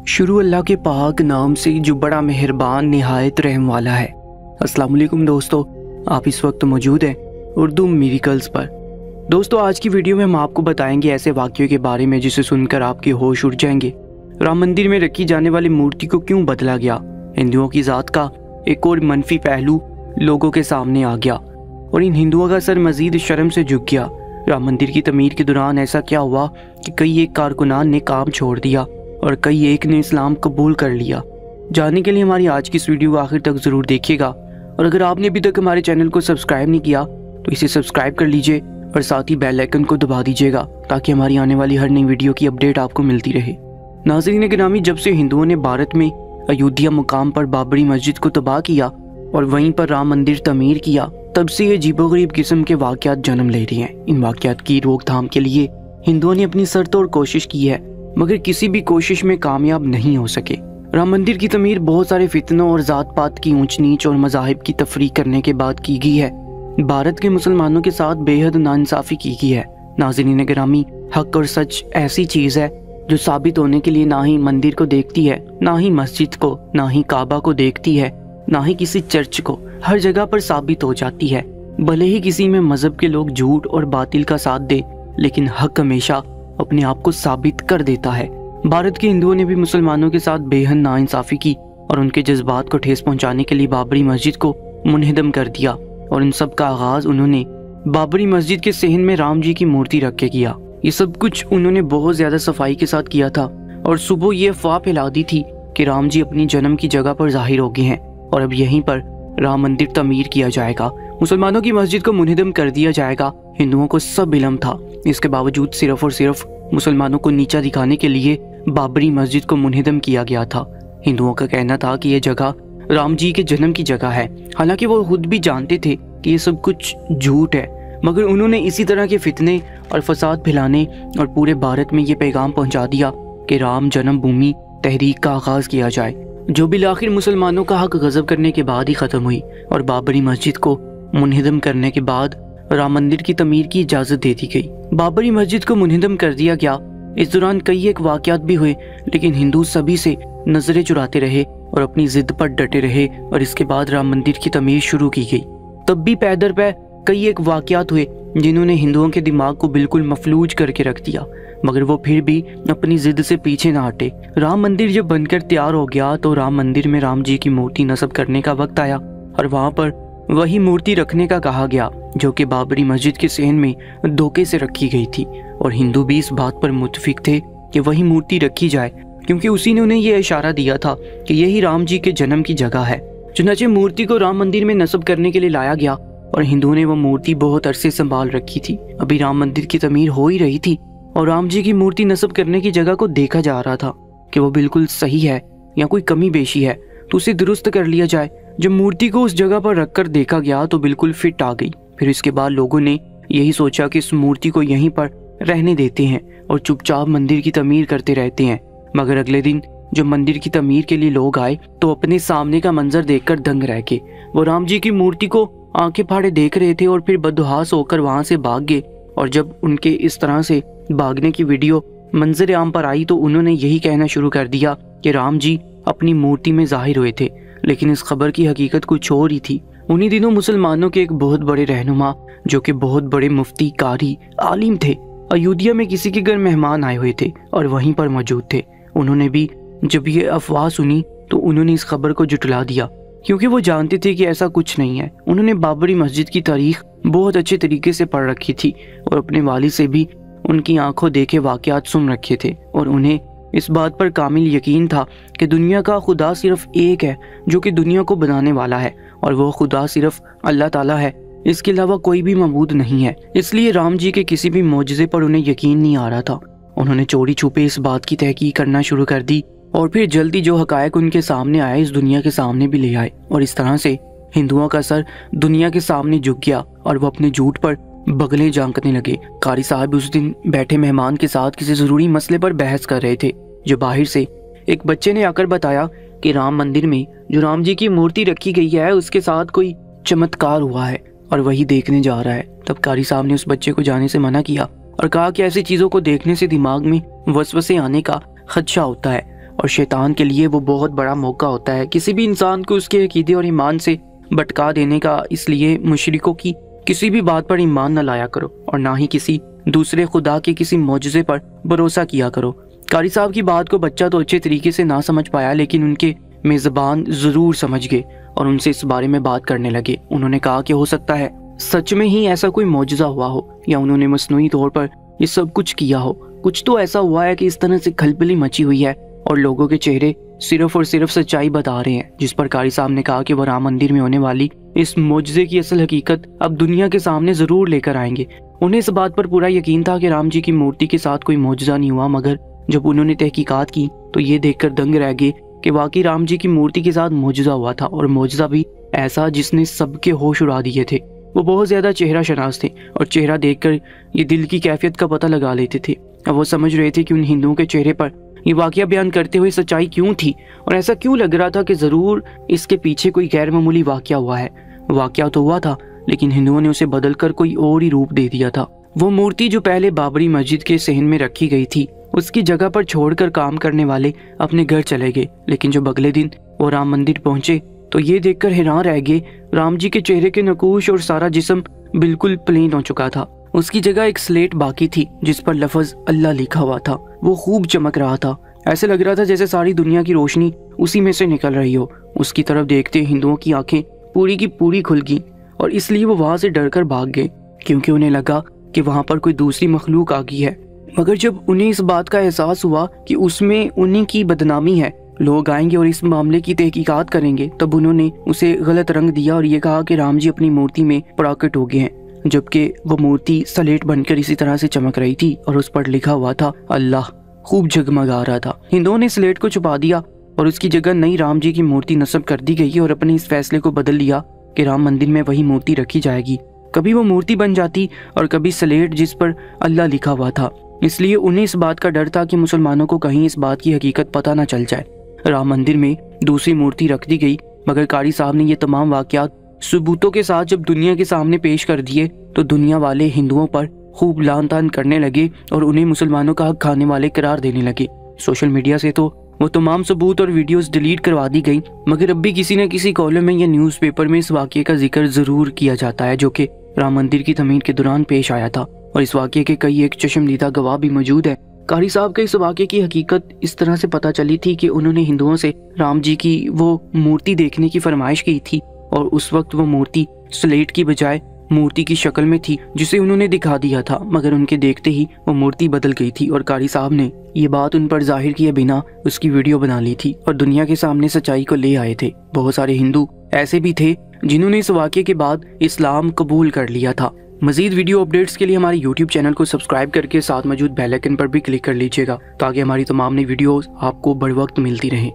शुरू अल्लाह के पाक नाम से जो बड़ा मेहरबान निहायत रहम वाला है। अस्सलाम वालेकुम दोस्तों, आप इस वक्त मौजूद हैं उर्दू मिरेकल्स पर। दोस्तों, आज की वीडियो में हम आपको बताएंगे ऐसे वाक़ये के बारे में जिसे सुनकर आपके होश उड़ जाएंगे। राम मंदिर में रखी जाने वाली मूर्ति को क्यों बदला गया, हिंदुओं की ज़ात का एक और मनफी पहलू लोगों के सामने आ गया और इन हिंदुओं का सर मज़ीद शर्म से झुक गया। राम मंदिर की तमीर के दौरान ऐसा क्या हुआ कि कई एक कारकुनान ने काम छोड़ दिया और कई एक ने इस्लाम कबूल कर लिया। जानने के लिए हमारी आज की इस वीडियो को आखिर तक ज़रूर देखिएगा और अगर आपने अभी तक हमारे चैनल को सब्सक्राइब नहीं किया तो इसे सब्सक्राइब कर लीजिए और साथ ही बेल आइकन को दबा दीजिएगा ताकि हमारी आने वाली हर नई वीडियो की अपडेट आपको मिलती रहे। नाज़रीन गिरामी, जब से हिंदुओं ने भारत में अयोध्या मुकाम पर बाबरी मस्जिद को तबाह किया और वहीं पर राम मंदिर तमीर किया, तब से ये अजीबोगरीब किस्म के वाक़यात जन्म ले रही हैं। इन वाक़यात की रोकथाम के लिए हिंदुओं ने अपनी सरतोड़ कोशिश की है मगर किसी भी कोशिश में कामयाब नहीं हो सके। राम मंदिर की तमीर बहुत सारे फितनों और ज़ात पात की ऊंच नीच और मज़ाहिब की तफरीक करने के बाद की गई है। भारत के मुसलमानों के साथ बेहद नाइंसाफ़ी की गई है। नाज़रीन गिरामी, हक और सच ऐसी चीज़ है जो साबित होने के लिए ना ही मंदिर को देखती है, ना ही मस्जिद को, ना ही काबा को देखती है, ना ही किसी चर्च को। हर जगह पर साबित हो जाती है। भले ही किसी में मजहब के लोग झूठ और बातिल का साथ दे, लेकिन हक हमेशा अपने आप को साबित कर देता है। भारत के हिंदुओं ने भी मुसलमानों के साथ बेहद नाइंसाफ़ी की और उनके जज्बात को ठेस पहुंचाने के लिए बाबरी मस्जिद को मुनहदम कर दिया और इन सब का आगाज उन्होंने बाबरी मस्जिद के सहन में राम जी की मूर्ति रख के किया। ये सब कुछ उन्होंने बहुत ज्यादा सफाई के साथ किया था और सुबह ये अफवाह फैला दी थी कि राम जी अपनी जन्म की जगह पर जाहिर हो गए हैं और अब यहीं पर राम मंदिर तमीर किया जाएगा, मुसलमानों की मस्जिद को मुनहदम कर दिया जाएगा। हिंदुओं को सब इल्म था, इसके बावजूद सिर्फ और सिर्फ मुसलमानों को नीचा दिखाने के लिए बाबरी मस्जिद को मुनहदम किया गया था। हिंदुओं का कहना था कि यह जगह राम जी के जन्म की जगह है, हालांकि वो खुद भी जानते थे कि ये सब कुछ झूठ है, मगर उन्होंने इसी तरह के फितने और फसाद फैलाने और पूरे भारत में ये पैगाम पहुंचा दिया कि राम जन्मभूमि तहरीक का आगाज किया जाए, जो बिलाखिर मुसलमानों का हक गजब करने के बाद ही खत्म हुई और बाबरी मस्जिद को मुनहदम करने के बाद राम मंदिर की तमीर की इजाजत दे दी गई। बाबरी मस्जिद को मुनहदम कर दिया गया। इस दौरान कई एक वाकयात भी हुए, लेकिन हिंदू सभी से नजरें चुराते रहे और अपनी जिद पर डटे रहे और इसके बाद राम मंदिर की तमीर शुरू की गई। तब भी पै दर पै कई एक वाकयात हुए जिन्होंने हिंदुओं के दिमाग को बिल्कुल मफलूज करके रख दिया, मगर वो फिर भी अपनी जिद से पीछे ना हटे। राम मंदिर जब बनकर तैयार हो गया तो राम मंदिर में राम जी की मूर्ति नस्ब करने का वक्त आया और वहां पर वही मूर्ति रखने का कहा गया जो कि बाबरी मस्जिद के सहन में धोखे से रखी गई थी और हिंदू भी इस बात पर मुत्तफिक थे कि वही मूर्ति रखी जाए, क्योंकि उसी ने उन्हें यह इशारा दिया था कि यही राम जी के जन्म की जगह है। चुनाचे मूर्ति को राम मंदिर में नस्ब करने के लिए लाया गया और हिंदुओं ने वो मूर्ति बहुत अरसे संभाल रखी थी। अभी राम मंदिर की तमीर हो ही रही थी और राम जी की मूर्ति नस्ब करने की जगह को देखा जा रहा था कि वो बिल्कुल सही है या कोई कमी बेशी है तो उसे दुरुस्त कर लिया जाए। जब मूर्ति को उस जगह पर रखकर देखा गया तो बिल्कुल फिट आ गई। फिर इसके बाद लोगों ने यही सोचा कि इस मूर्ति को यहीं पर रहने देते हैं और चुपचाप मंदिर की तमीर करते रहते हैं। मगर अगले दिन जब मंदिर की तमीर के लिए लोग आए तो अपने सामने का मंजर देखकर दंग रह गए। वो राम जी की मूर्ति को आंखें फाड़े देख रहे थे और फिर बदहास होकर वहां से भाग गए। और जब उनके इस तरह से भागने की वीडियो मंजर आम पर आई तो उन्होंने यही कहना शुरू कर दिया कि राम जी अपनी मूर्ति में जाहिर हुए थे, लेकिन इस खबर की हकीकत कुछ और ही थी। उन्हीं दिनों मुसलमानों के एक बहुत बड़े रहनुमा जो कि बहुत बड़े मुफ्ती, कारी, आलिम थे, अयोध्या में किसी के घर मेहमान आए हुए थे और वहीं पर मौजूद थे। उन्होंने भी जब ये अफवाह सुनी तो उन्होंने इस खबर को जुटला दिया, क्योंकि वो जानते थे कि ऐसा कुछ नहीं है। उन्होंने बाबरी मस्जिद की तारीख बहुत अच्छे तरीके से पढ़ रखी थी और अपने वालिद से भी उनकी आंखों देखे वाकयात सुन रखे थे और उन्हें इस बात पर कामिल यकीन था कि दुनिया का खुदा सिर्फ एक है जो कि दुनिया को बनाने वाला है और वो खुदा सिर्फ अल्लाह ताला है, इसके अलावा कोई भी मबूद नहीं है। इसलिए राम जी के किसी भी मोजज़े पर उन्हें यकीन नहीं आ रहा था। उन्होंने चोरी छुपे इस बात की तहकीक करना शुरू कर दी और फिर जल्दी जो हकायक उनके सामने आए इस दुनिया के सामने भी ले आए और इस तरह से हिंदुओं का सर दुनिया के सामने झुक गया और वो अपने झूठ पर बगले झांकने लगे। कारी साहब उस दिन बैठे मेहमान के साथ किसी जरूरी मसले पर बहस कर रहे थे जो बाहर से एक बच्चे ने आकर बताया कि राम मंदिर में जो राम जी की मूर्ति रखी गई है उसके साथ कोई चमत्कार हुआ है और वही देखने जा रहा है। तब कारी साहब ने उस बच्चे को जाने से मना किया और कहा कि ऐसी चीजों को देखने से दिमाग में वसवसे आने का खदशा होता है और शैतान के लिए वो बहुत बड़ा मौका होता है किसी भी इंसान को उसके अकीदे और ईमान से भटका देने का। इसलिए मुशरिकों की किसी भी बात पर ईमान न लाया करो और ना ही किसी दूसरे खुदा के किसी मौजज़े पर भरोसा किया करो। कारी साहब की बात को बच्चा तो अच्छे तरीके से ना समझ पाया, लेकिन उनके मेज़बान ज़रूर समझ गए और उनसे इस बारे में बात करने लगे। उन्होंने कहा कि हो सकता है सच में ही ऐसा कोई मौजज़ा हुआ हो या उन्होंने मसनूई तौर पर ये सब कुछ किया हो। कुछ तो ऐसा हुआ है कि इस तरह से खलबली मची हुई है और लोगों के चेहरे सिर्फ और सिर्फ सच्चाई बता रहे हैं। जिस पर कारी साहब ने कहा कि वो राम मंदिर में होने वाली इस मौजज़े की असल हकीकत अब दुनिया के सामने ज़रूर लेकर आएंगे। उन्हें इस बात पर पूरा यकीन था कि राम जी की मूर्ति के साथ कोई मौजज़ा नहीं हुआ, मगर जब उन्होंने तहकीकात की तो ये देखकर दंग रह गए कि वाकई राम जी की मूर्ति के साथ मौजज़ा हुआ था, और मौजज़ा भी ऐसा जिसने सबके होश उड़ा दिए थे। वो बहुत ज़्यादा चेहरा शनास थे और चेहरा देखकर ये दिल की कैफियत का पता लगा लेते थे। अब वो समझ रहे थे कि उन हिंदुओं के चेहरे पर ये वाकया बयान करते हुए सच्चाई क्यों थी और ऐसा क्यों लग रहा था कि ज़रूर इसके पीछे कोई गैर मामूली वाकया हुआ है। वाकया तो हुआ था, लेकिन हिंदुओं ने उसे बदलकर कोई और ही रूप दे दिया था। वो मूर्ति जो पहले बाबरी मस्जिद के सहन में रखी गई थी, उसकी जगह पर छोड़कर काम करने वाले अपने घर चले गए। लेकिन जब अगले दिन वो राम मंदिर पहुंचे तो ये देखकर हैरान रह गए, राम जी के चेहरे के नकूश और सारा जिस्म बिल्कुल प्लेन हो चुका था। उसकी जगह एक स्लेट बाकी थी जिस पर लफ्ज अल्लाह लिखा हुआ था। वो खूब चमक रहा था, ऐसे लग रहा था जैसे सारी दुनिया की रोशनी उसी में से निकल रही हो। उसकी तरफ देखते हिंदुओं की आंखें पूरी की पूरी खुल गईं और इसलिए वो वहां से डरकर भाग गए, क्योंकि उन्हें लगा कि वहां पर कोई दूसरी मखलूक आ गई है। मगर जब उन्हें इस बात का एहसास हुआ कि उसमें उन्हीं की बदनामी है, लोग आएंगे और इस मामले की तहकीकात करेंगे, तब उन्होंने उसे गलत रंग दिया और ये कहा कि राम जी अपनी मूर्ति में प्रकट हो गए हैं, जबकि वो मूर्ति स्लेट बनकर इसी तरह से चमक रही थी और उस पर लिखा हुआ था अल्लाह, खूब जगमगा रहा था। हिंदुओं ने स्लेट को छुपा दिया और उसकी जगह नई राम जी की मूर्ति नस्ब कर दी गई और अपने इस फैसले को बदल लिया कि राम मंदिर में वही मूर्ति रखी जाएगी। कभी वो मूर्ति बन जाती और कभी स्लेट जिस पर अल्लाह लिखा हुआ था। इसलिए उन्हें इस बात का डर था कि मुसलमानों को कहीं इस बात की हकीकत पता न चल जाए। राम मंदिर में दूसरी मूर्ति रख दी गई, मगर कारी साहब ने ये तमाम वाकयात सबूतों के साथ जब दुनिया के सामने पेश कर दिए तो दुनिया वाले हिंदुओं पर खूब लान तान करने लगे और उन्हें मुसलमानों का हक खाने वाले करार देने लगे। सोशल मीडिया से तो वो तमाम सबूत और वीडियोस डिलीट करवा दी गई, मगर अब भी किसी न किसी कॉलम में या न्यूज़पेपर में इस वाकये का जिक्र जरूर किया जाता है जो कि राम मंदिर की तमीर के दौरान पेश आया था, और इस वाकये के कई एक चश्मदीदा गवाह भी मौजूद है। कारी साहब के इस वाकये की हकीकत इस तरह से पता चली थी कि उन्होंने हिंदुओं से राम जी की वो मूर्ति देखने की फरमाइश की थी और उस वक्त वो मूर्ति स्लेट की बजाय मूर्ति की शक्ल में थी जिसे उन्होंने दिखा दिया था, मगर उनके देखते ही वो मूर्ति बदल गई थी और कारी साहब ने ये बात उन पर जाहिर किए बिना उसकी वीडियो बना ली थी और दुनिया के सामने सच्चाई को ले आए थे। बहुत सारे हिंदू ऐसे भी थे जिन्होंने इस वाकये के बाद इस्लाम कबूल कर लिया था। मजीद वीडियो अपडेट्स के लिए हमारे YouTube चैनल को सब्सक्राइब करके साथ मौजूद बेल आइकन पर भी क्लिक कर लीजिएगा ताकि हमारी तमाम नई वीडियोस आपको बर वक्त मिलती रहें।